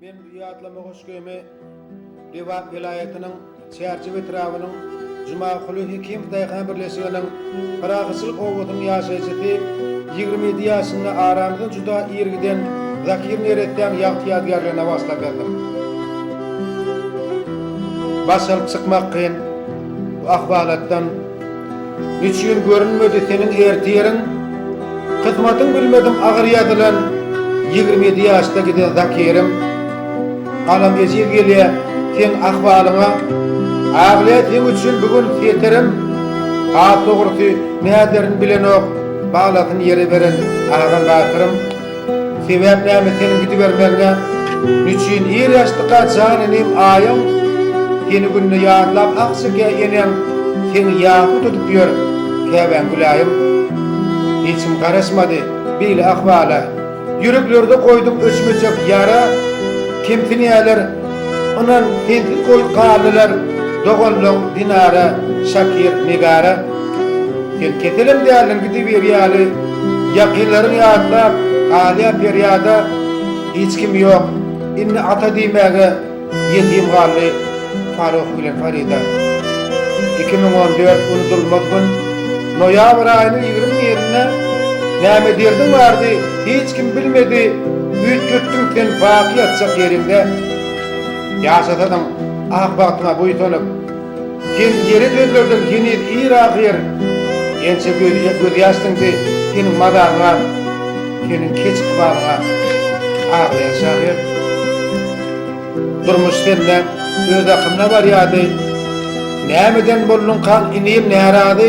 Ben Riyadlama Hoşgöme Rivak vilayetinin çerçeve etrafının Jumakulu Hekim Dayhan Birleşiginin Qırağısılık Oğudun yaşayıcısı 27 yaşında aramdan juda irgiden Zakir Neret'ten yağtiyadgarlarına vasıta geldim. Basalıp çıkmak kıyın bu ahvalattan niçin görünmedi senin ertiyerin kızmatın bilmedim ağır yadılan 27 yaşta giden Zakir'im alam ezir geliye sen ahvalına ağlaya sen üçün bugün yeterim ağ doğrusu nehederin bilen ok bağlatın yeri veren ağan bakırım sebep neymi senin gidivermene niçin ir yaşlıqa caninim ayım seni gününü yağdılap aksıge yenem seni yağı tutup diyor keven gülayım hiçim karışmadı bile ahvala yürüklerde koydum ölçmeyecek yara kimsiniyeler onan kentin koyup kaldılar doğallon dinara şakir negara sen ketelim değerlin gidiver yali yakınların yağdılap ağlaya peryada hiç kim yok inni ata demege yetim kalli Faruk bilen Farida 2014 unutulmaz gün noyabr ayının 20'sine näme derdim vardı hiç kim bilmedi büyük göttün sen baki atsak yerinde yaşatadım ahbatıma buyutunup sen yeri döndürdün yeni iyi rahir ense göz yaştın ki senin madağına senin keç kıvamına ağlayan şahir durmuş seninle öz akımına var yadı nämeden bollun kan ineyim neharadı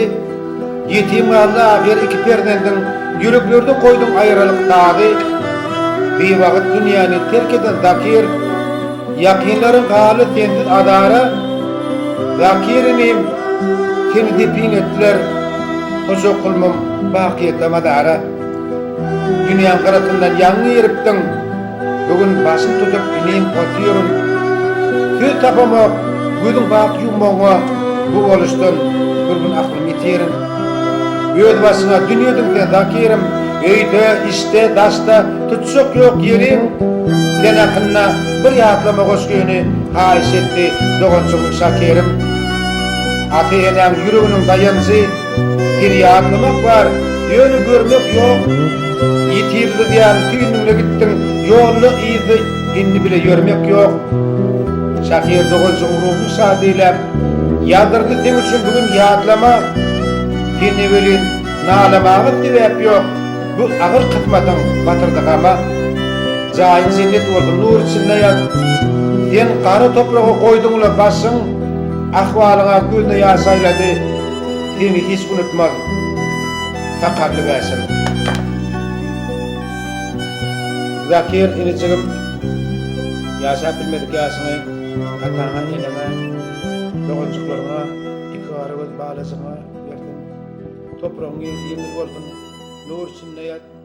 yetim kaldı ahir iki perdenden yüreklerde koydum ayrılık dağı bir vakit dünyanı terk eden Zakir yakinların kalı sendin adara Zakir'ineyim seni dipin ettiler hoş okulmum bakiyette madara dünyanın kıratından yanı yeriptin bugün başım tutup ineyim otuyorum söz tapamak gözün bak yummağa bu oluştan bir gün aklım yitirim göz başına dünyadan sen Zakir'im öyde işte daşta tutsak yok yerin sen akınna bir yatlama hoşgöni haiş etti doğançımın Şakir'im ati enem yüreğinin dayanıcı bir yatlamak var yönü görmek yok yitirli diyen tüyününle gittin yollu iyiydi inni bile görmek yok Şakir doğançımın ruhun saadiyle yadırdı sen için bugün yatlama seni bilin nalamağı dibep yok bu ağır kıtmatın batırdık ama cahil zinnet oldu nur içinde yat sen karı toprağı koydunla basın ahvalına gözüne yaşayladı seni hiç unutmaz fakarlı versin Zakir iniciğim yaşayıp bilmedik yaşını katana eneme doğuncuklarına iki arı göz bağlasına verdim toprağın yeni oldun nur içinde yat